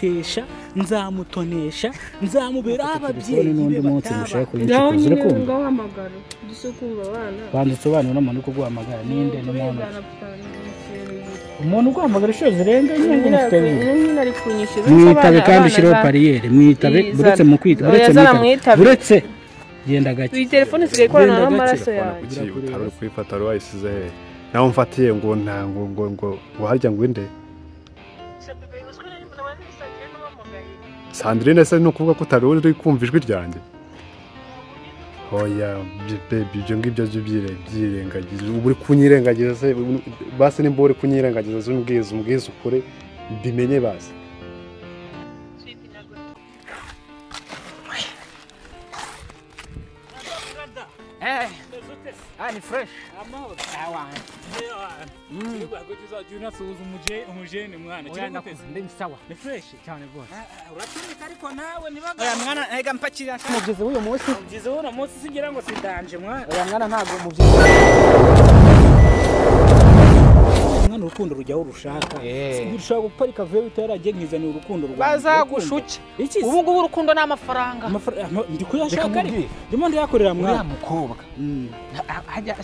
tesha nzamutonesha nzamubera ababyeyi n'undi munsi mushaka kuyicukuza uri kumva ngahamagara dusukumva abana banditse abana n'umuntu uko guhamagara ninde n'umuntu umuntu guhamagara isho zirenga nyine nyine ari kunyishira mwitabe kandi shiro barriere mwitabe buretse mu kwita buretse genda gake iyi telefone sigaye ikorana n'amaraso yanjye utari kwifata wayisize he naho mfatiye ngo ntango harya ngo inde Sandrine se no kuvuga ko utari uri kumva ijwi ryanjye oya baby ibyo ngibyo byirengagiza uri kunyirengagiza se basi nimba uri kunyirengagiza zumbwiza ukore bimenye basi ni fresh umujene mwana ndi sawa ni fresh cyane rwose uratumika ariko nawe nibaga mwana ega mpakira mugeze uyu munsi singira ngo sidanje mwana mwana ntago muvye mwana urukundo rujyaho rushaka ushaka guparika vuye bitaragiye nkizana urukundo rwa bazagushuke ubu ngubu urukundo n'amafaranga ndi kuyashaka ndimo ndayakorera mwana mukobwa hajya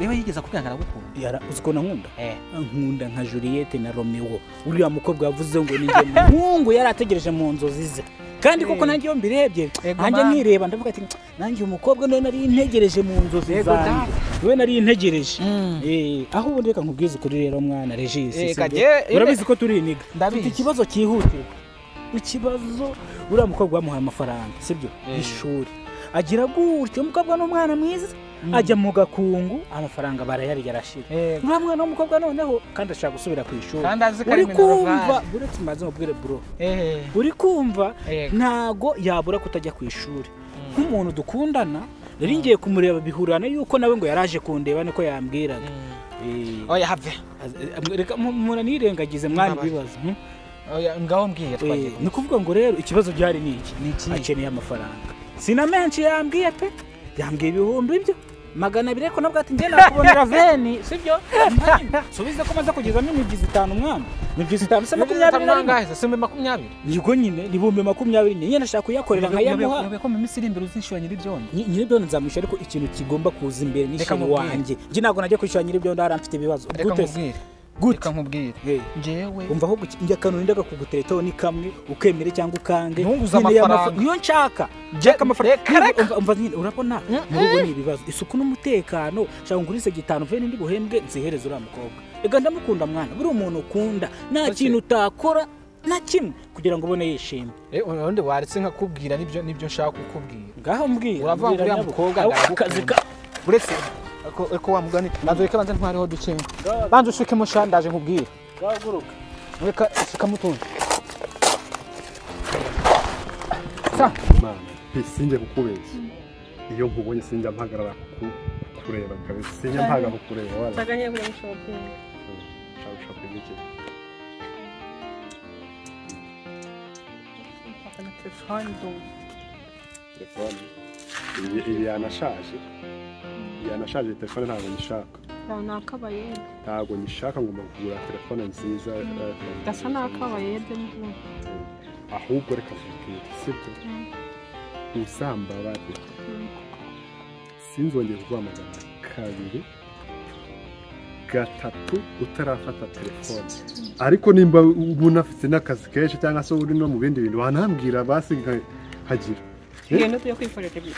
wewe yigeza kubwangara gukunda yara uzikona nkunda nka Juliette na Romeo uriya mukobwa yavuze ngo ninjye mungu yarategereje mu nzozi ze kandi koko nanjye yo mbirebye nanjye nkireba ndavuga ati nanjye umukobwa none nari integereje mu nzozi zanjye we nari integereje aho ubundi reka nkubwize kuri rero mwana Regis urabizi ko turi iniga dufite ikibazo cyihute ikibazo uriya mukobwa wamuhaye amafaranga sibyo ishuri agira gutyo umukobwa n'umwana mwiza ajya mu gakungu amafaranga barayari yarashira uriya mwana w'umukobwa noneho kandi ashaka gusubira ku ishuri uri kumva buretse maze mubwire bro uri kumva ntago yabura kutajya ku ishuri nk'umuntu dukundana rero ngiye kumureba bihurana yuko nawe ngo yaraje kundeba niko yambwiraga oya have reka mura nirengagize mwana ibibazo oya ngaho mbwiye twagiye ni kuvuga ngo rero ikibazo cyari niki akeneye amafaranga sina menshi yambwiye pe yambwiye ibihumbi ibyo 200 ariko nabwo ati nge nakubonera veni sibyo subize ko maze kugeza n'imigizi 5 mwana imigizi 5 se 20 nangahe se 20 yego nyine nibumbe 20 nyine nashaka kuyakorera nkayamuha yabeko mu misiri imbere uzishura nyiribyondo nyiribyondo nzamusha ariko ikintu kigomba kuza imbere n'ishuri wanjye nge nago najye kwishura nyiribyondo aramfite ibibazo gute gute nkubwire njewe umva aho njya kanurindaga kuguteretaho ni kamwe ukemere cyangwa ukange ntunguza amafaranga niyo nshaka jeka amafaranga umva nyine urabona murugo ni ibibazo isuku n'umutekano cyangwa ngurise gitano vene ndi buhembwe nzihereza ura mukobwa ega ndamukunda mwana buri umuntu ukunda nta kintu utakora na kimwe kugira ngo ubone yishimye urundi waretse nkakubwira nibyo nshaka kukubwira ngaho mbwira uravanga uriya mukobwa ndagukazika buretse eko wa mugani nazoyeka banze ntwariho ducenga banze ushuke musha ndaje nkubwire gaguruka reka shika mutunze sinjye kukubeshya iyo nkubonye sinjya mpagarara kureba kabisa sinjya mpaga kukureba wala taganya kuri shopping shopping iki telefone iyi yanashaje telefone ntabwo nishaka ntabwo nishaka ngomba kugura telefone nziza gasa nakabaye ahubwo reka mubwire sibyo usamba bate sinzongeye kuguhamagara 2 3 utarafata telefone ariko nimba umuntu afite n'akazi kenshi cyangwa se uri no mu bindi bintu wanambwira basi hagira ngende tuye kwiforeka byo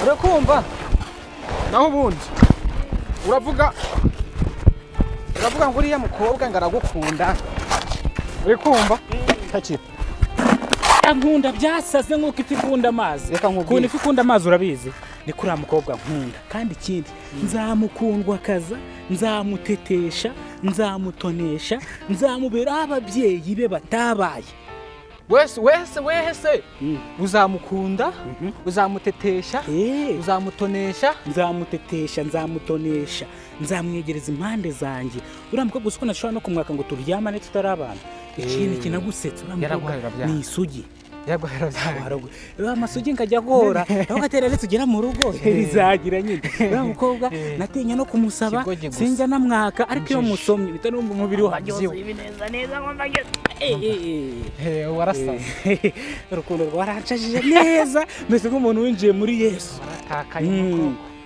urakumva naho ubundi uravuga ngo uriya mukobwa ngaragukunda urikumva takira nkunda byasaze nkuko ifikunda amazi kuntu ifikunda amazi urabizi ni kuri mukobwa nkunda kandi ikindi nzamukundwa kaza nzamutetesha nzamutonesha nzamubera ababyeyi be batabaye wese uzamukunda uzamutetesha uzamutonesha nzamutonesha nzamwegereza impande zanjye uramukobwa uko nashobora no kumwaka ngo turyamane tutarabana ikintu kinagusetsa uramukobwa ni isugi amasugi nkajya guhora aho gatera rero tugera mu rugo rizagira nyine uriya mukobwa natinya no kumusaba sinjya namwaka ariko iyo musomye bita no mu mubiri wanjye neza ngomba warasaze urukundo rwaranshajije neza mbese nk'umuntu winjiye muri Yesu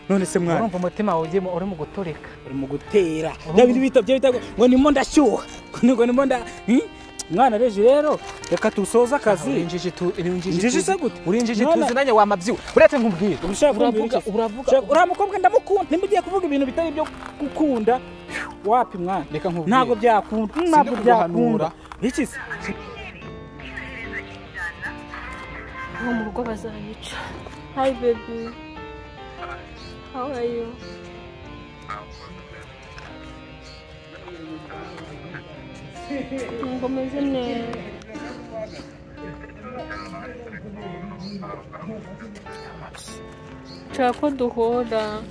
none se mwana urumva umutima wawe uri mu guturika uri mu gutera bya bita ngo nimo ndashyuha ngo nimo nda mwana rero reka tusoza akazi injiji se gute urinjiji tuzinanye wa mabyiwe uretse nkubwira uravuga uriya mukobwa ndamukunda ntimugiye kuvuga ibintu bitari byo gukunda wapi mwana ntabwo byakunda iki se mu rugo bazanyica. Hi baby, how are you? Ngomeze neza. Chako duhora.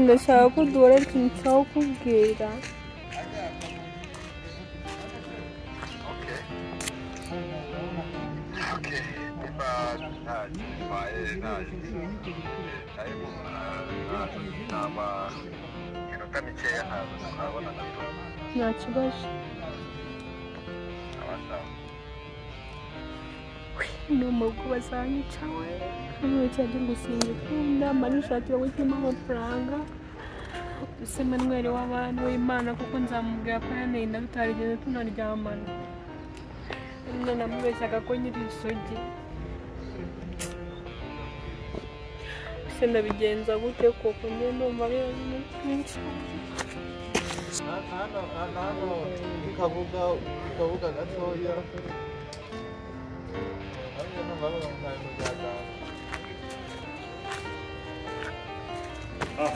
Ndashaka ko duhora nshaka kubwira. Nta kibazo. No mu rugo bazanyica we. Cyajya gusinga manishakira wituma amafaranga. Ese Manuel w'abantu w'Imana kuko nzamubwira ko yanenda tutarigeze tunaryamana. None namubeshyaga ko nyiri isogi. Se ndabigenza gute koko njye ndumva ari byinshi. Hano ukavuga gatoya.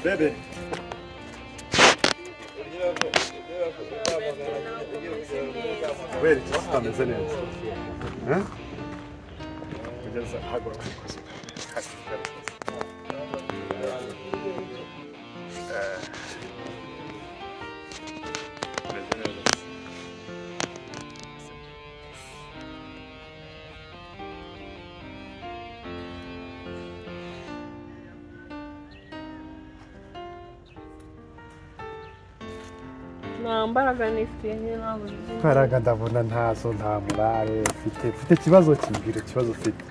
Bebe. Wait, just come, isn't it? Huh? We just hug our Mbaraga nifite ntabwo Mbaraga ndabona ntazo nta morale mfite ikibazo kibwira ikibazo ufite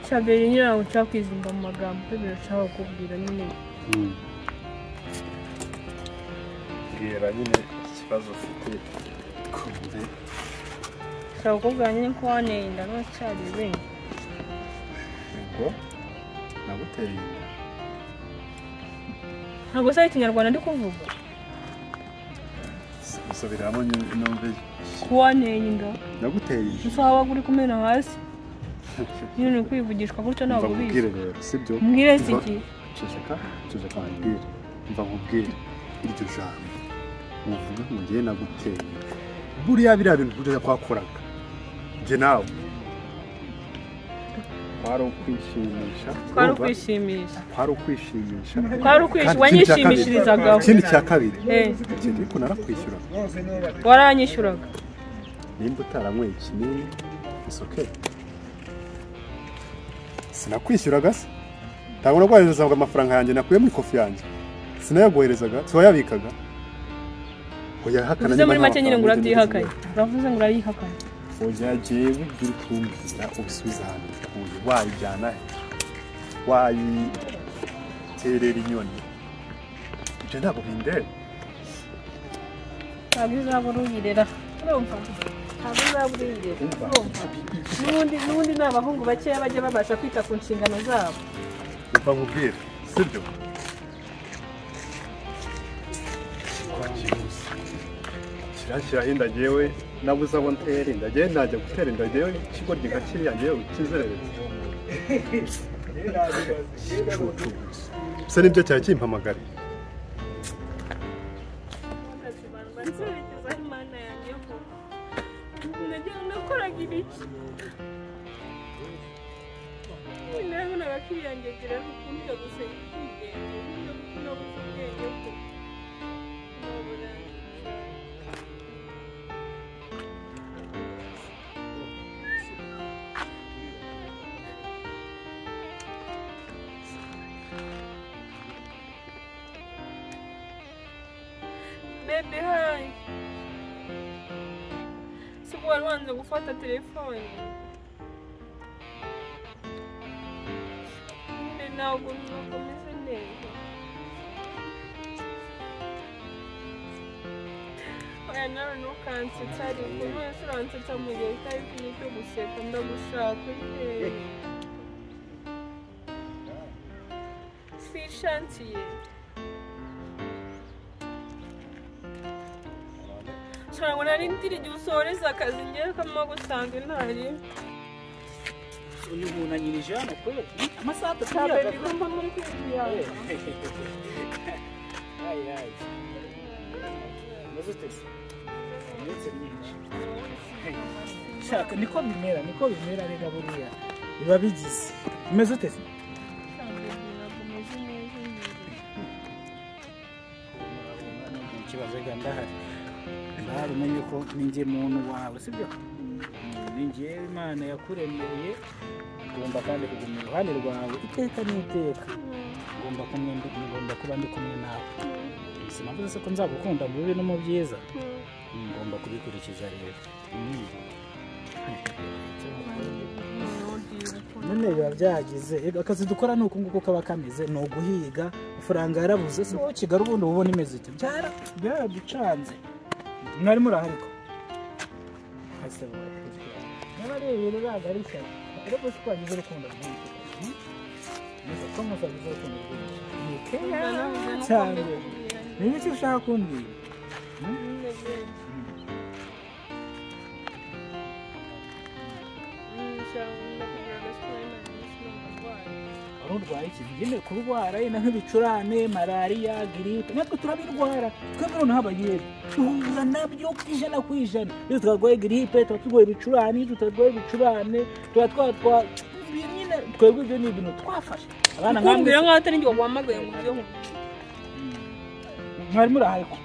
Shabiri nyirawo cyakwizimba mu magambo birashaka kubwira nyine bwira nyine ikibazo ufite kumbe Shaka kubwira nyine ko wanenda no cyari bene ngo naguteye ntabwo sai Kinyarwanda ndi kuvuga Subiramo numve kuwanenda naguteye usaba guri kumena hasi nyine kwivugishwa gutyo ntabwo bizi sibyo mbwire siki ceceka mbwire mva nkubwire iryo jambo uvuga ngo ngiye naguteye buriya biriya bintu kujya kwakoraga nge nawe kwari ukwishimisha wanyishimishirizaga ikindi cya kabiri ikindi ko narakwishyura waranyishyuraga nimba utaranyweye ikinini isoke sinakwishyuraga se ntabwo naguherezaga amafaranga yanjye nakuye muri kofi yanjye sinayaguherezaga siwayabikaga uvuze muri make nyine ngo urabyihakanye uravuze ngo urayihakanye oya jewe ugira ukumbwira ubisubiza ahantu bikuye wayijyana he wayiterera inyoni ibyo ntabwo bindeba ntabwo uzabura uyirera urumva ntabwo uzabura uyirera urumva n'ubundi ni abahungu bakeya bajya babasha kwita ku nshingano zabo umva nkubwire sibyo kirashyiraho inda jyewe nabuze abo ntera inda jyewe najya gutera inda jyewe ikigo kiriya jyewe kizerereza se nibyo cyari kimpamagara za Imana yanjye ko nagira nakoraga ibiki naho nabakiriyangira kukunja gusenga kwigenga no gukubwenge ko nobona Baby, hi. Sikuwa wanza kufuata telefoni. Ntabwo nakomeze neza. Oya nawe ntukansetsa ariko wese uransetsa mu gihe utari kumwe cyo guseka ndagushaka sishantiye. Ntabwo nari ndiri igihe usohoreza akazi ngewe kama gusanga intari uyu muntu anyirije hano kwe amasaha atatu baby kumva muri kwigira mazutese ndetse nyinshi shaka niko bimera rega buriya biba bigize bimeze utese ikibazo ndahari umenye ko ninjye muntu wawe sibyo ninjye Imana yakuremeye ugomba kandi kuguma iruhande rwawe iteka n'iteka ugomba kuba ndi kumwe nawe sinavuze se ko nzagukunda mu bibi no mu byiza ngomba kubikurikiza rero none biba byagize akazi dukora ni uku nguko kaba kameze ni uguhiga amafaranga yarabuze se wowe Kigali ubundi ubona imeze ite byaraducanze mwari murahari ko n'abarebera bagarishya ariko si twagize urukundo rwinshi neza ko muzagize urukundo rwinshi ni keya cyane ni iki ushaka kumbwira urwaye iki ngene kurwara ina nk'ibicurane malariya gripe natwe turabirwara twebwe noneho abayeri tuhura nabyo kwijana iyo twarwaye gripe tuba turwaye ibicurane tutarwaye ibicurane tuba nyine twebwe ibyo ni ibintu twafashe abana nkambwira nk'aho atari njye waguhamagaye ngo byo mwari murahari ko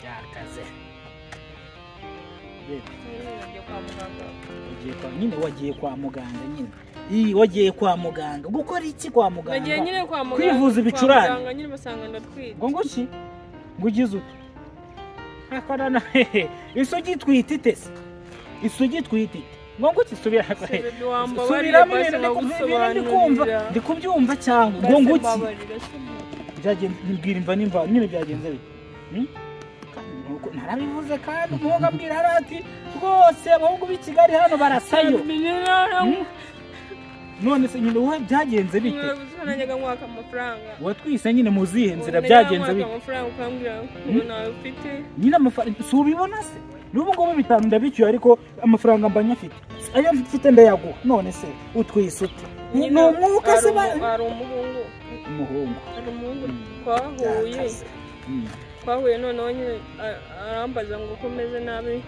yakaze wagiye kwa muganga nyine wagiye kwa muganga gukora iki kwa muganga nagiye nyine kwa muganga kwivuza ibicurane kwa nyine basanga ndatwite ngo ki ngo ugize ute hakarana isugi twite itese isugi twite ngo ki subira ndi kubyumva cyangwa ngo ki byagenze mbwira imva nimba nyine byagenze bite narabivuze kandi umuhungu ambwira ati rwose abahungu b'i Kigali hano barasayo none se nyine wowe byagenze bite nanyaga mwaka amafaranga watwise nyine mu zihe nzira byagenze bite amafaranga ukambwira ngo nawe ufite nyine amafaranga si ubibona se n'ubu ngubu bitanu ndabicyuye ariko amafaranga mba nyafite ayo mfite ndayaguha none se utwise ute ni umwuka se hari umuhungu twahuye noneho nyine arambaza ngo ukomeze nabi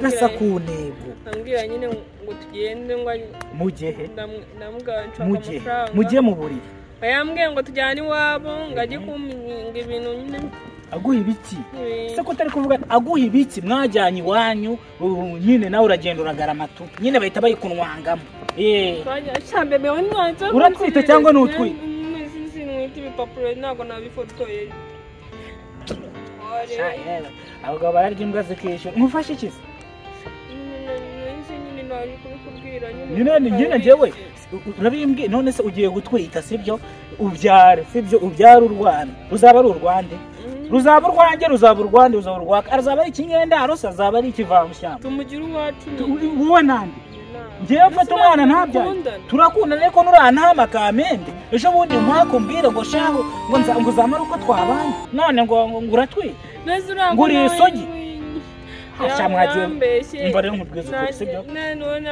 gasa ku ntego ambwira nyine ngo tugende ngo mugehe ndamubwira nshaka amafaranga mujye mu buriri yambwiye ngo tujyane iwabo ngo ajye kumpinga ibintu nyine aguha ibiki se ko utari kuvuga aguha ibiki mwajyanye iwanyu nyine nawe uragenda uragara amatu nyine bahita bayikunwangamo uratwite cyangwa n'utwite sinwite ibipapuro ntabwo nabifotoye abagabo bararya imbwa zikishyura mufashe iki se nyine njyewe urabimbwiye none se ugiye gutwita sibyo ubyara urwana ruzaba ari urwande ruzaba urwanjye ruzaba urwande ruzaba urwaka azaba ari ikinyendaro se azaba ari ikivamushyamba tumugira uwacu wowe nande ngewe mfata umwana ntabyaye turakundana ariko nurantama kamende ejo bundi ntakumbwire ngo shaho ngo uzamara uko twabanye none ngo uratwite ngo uri isogi yambeshye mva rero nkubwiza ukuri sibyo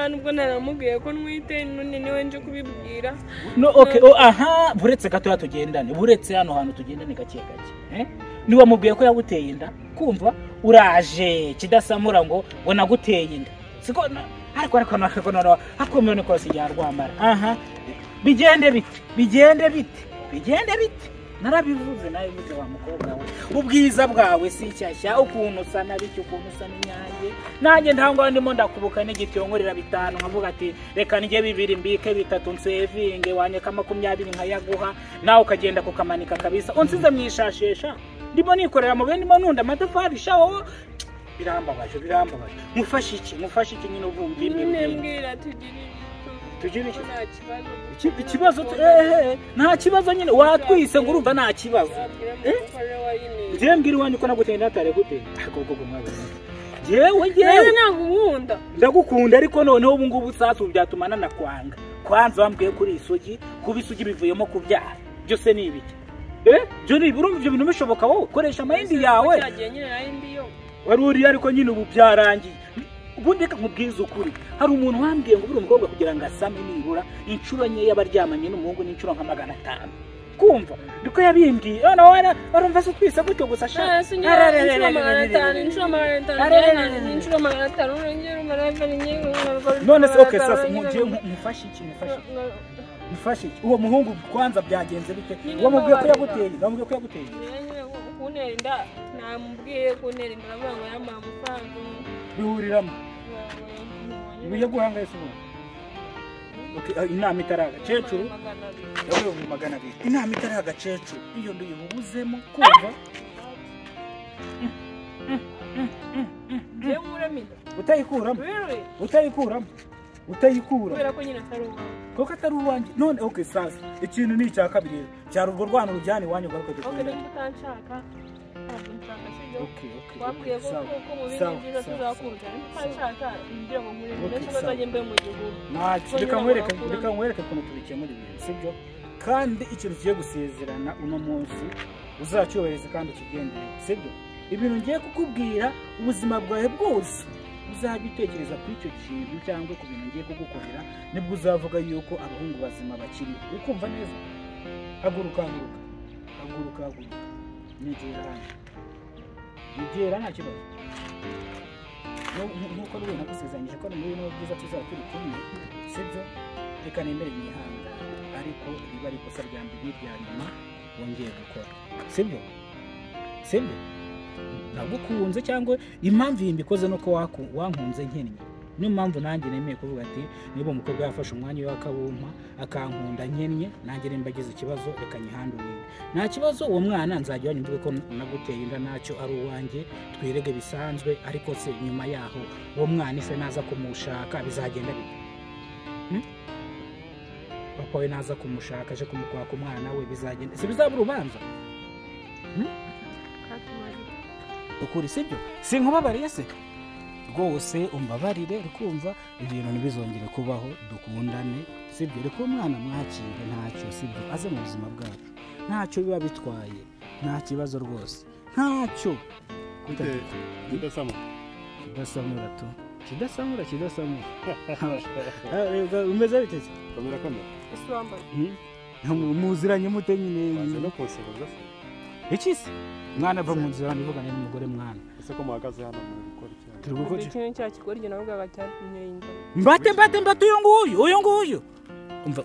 nubwo naramubwiye ko nwite none niwe nje kubibwira no okay aha buretse gatoya tugendane buretse hano hantu tugendane gake gake niwe mubwiye ko yaguteye inda kumva uraje kidasamura ngo naguteye inda siko ariko no akomeye ko sijarwamara aha bigende bite narabivuze nabivuze wa mukobwa we ubwiza bwawe si cyashya ukuntu usa nabiki ukuntu usa n'inyange nanjye ntango ndimo ndakubuka n'igitiyo nkorera bitanu nkavuga ati reka nige 2 mbike 3 nsevinge wanyeka 20 nkayaguha nawe ukagenda kukamanika kabisa unsize mwishashesha ndimo nikorera mu bene nunda amatafari shawo birambabaje mufashe iki nyine ubumbi mbwira tugire ikibazo nta kibazo nyine watwise ngo urumva nta kibazo ngiye mbwira iwanyu ko naguteye natare gute gogo mwabona jewe ndagukunda ariko noneho ubu ngubu sasa byatumana nakwanga kwanza wambwiye kuri isogi kubisugi bivuyemo kubyara byose ni ibiki byo ni urumva ibyo bintu bishoboka wowe koresha amayindi yawe wari uri ariko nyine ubu byarangiye ubundi reka nkubwize ukuri hari umuntu wambwiye ngo buri umukobwa kugira ngo asame nibura inshuro nke y'abaryamanye n'umuhungu n'inshuro nka 500 kumva ndiko yabimbwiye none warumva se twise gutyo gusa sha none se okay sasa mufashe iki uwo muhungu kwanza byagenze bite wamubwiye ko yaguteye kunerinda namubwiye kunerinda nabanga yamba amafaranga bihuriramo biye guhangayisa inama itaraga cecuru yawe mu magana abiri inama itaraga cecuru iyo nduyibuzemo kumva je muremi utayikura kubera ko nyine ataruwa koko atari uwanjye none okay sasa ikintu ni cya kabiri cyari urwo rwano rujyane iwanyu garuka okay mutanshaka wabwiye ko mu bindi byiza tuzakurya ntanshaka ngira ngo muri ndetse bazajye mbe mu gihugu reka nkwereke ukuntu tubikemura ibintu sibyo kandi ikintu kigiye gusezerana uno munsi uzacyubahiriza kandi ukigendere sibyo ibintu ngiye kukubwira ubuzima bwawe bwose uzajya utekereza kuri icyo kintu cyangwa ku bintu ngiye kugukorera nibwo uzavuga yuko abahungu bazima bakiri ukumva neza haguruka nigera nta kibazo nuko rero nagusezeranyije ko muri bino byiza tuzaba turi kumwe sibyo reka nemere nyihanga ariko riba ari ikosa rya mbere rya nyuma wongeye gukora sibyo nagukunze cyangwa impamvu yimbikoze nuko wankunze nkennye niyo mpamvu nanjye nemeye kuvuga ati niba umukobwa yafashe umwanya w'akabumpa akankunda nkennye nanjye nimbagize ikibazo reka nyihandurire nta kibazo uwo mwana nzajya wanyumve ko naguteye inda nacyo ari uwanjye twirege bisanzwe ariko se nyuma yaho uwo mwana ise naza kumushaka bizagenda bite papa we naza kumushaka aje kumukwaka umwana we bizagenda se bizaba urubanza ukuri sibyo sinkubabariye se rwose umbabarire rukumva ibintu ntibizongere kubaho dukundane sibyo reko umwana mwakire ntacyo sibyo aze mu buzima bwacu ntacyo biba bitwaye nta kibazo rwose ntacyo kidasamura umeze biteze muziranye mute nyine iki se mwana ava mu nzira nivugane n'umugore mwana ese ko muhagaze hano muri gukora iki turi gukora ikintu cya kigoryi navuga bacyatumye inda mbate uyu nguyu umva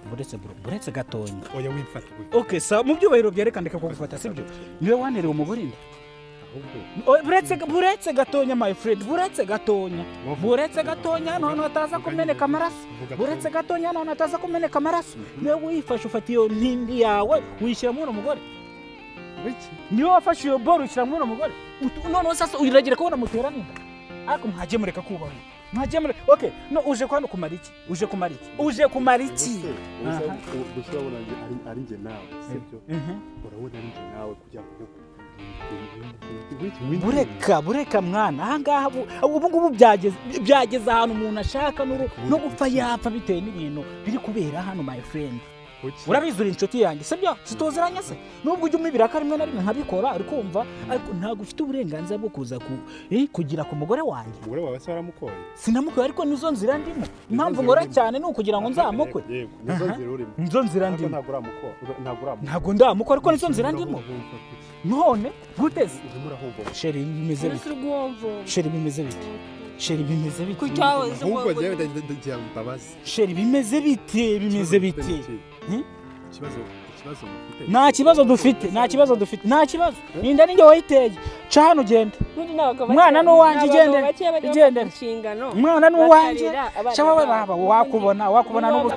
buretse gatonya oya wimfata okay sa mu byubahiro byerekana ko gufata sibyo niwe wanerewe umugore inda buretse gatonya my friend buretse gatonya none ataza kumeneka amaraso niwe wifashe ufata iyo ntindi yawe wishyira muri umugore niwe wafashe iyo boro ushyira muri umugore none sasa uragera kubona muterana inda ariko mwagiye mureka kubaho okay no uje kwano kumara iki uje kumara iki urabona ari nge nawe sibyo urabona ari nge nawe kujya bureka mwana ahangaha ubu ngubu byageze ahantu umuntu ashaka no gupfa yapfa bitewe n'ibintu biri kubera hano my friend urabizura inshuti yanjye sibyo sitozeranye se nubwo ujye umibiraka rimwe na rimwe nkabikora ariko umva ariko ntago ufite uburenganzira bwo kuza kugira ku mugore wanjye umugore wawe se waramukoye sinamukoye ariko nizo nzira ndimo impamvu nkora cyane ni ukugira ngo nzamukwe nizo nzira urimo nizo nzira ndimo ntago ndamukora ariko nizo nzira ndimo none guteze urimo urahomba sheri bimeze bite sheri bimeze bite sheri bimeze bite ahubwo ndagiye mbabazi sheri bimeze bite ikibazo mufite nta kibazo ninda ninjye wayiteye ca hano ugende umwana n'uwanjye igendere umwana n'uwanjye ca wowe baba wakubona n'ubu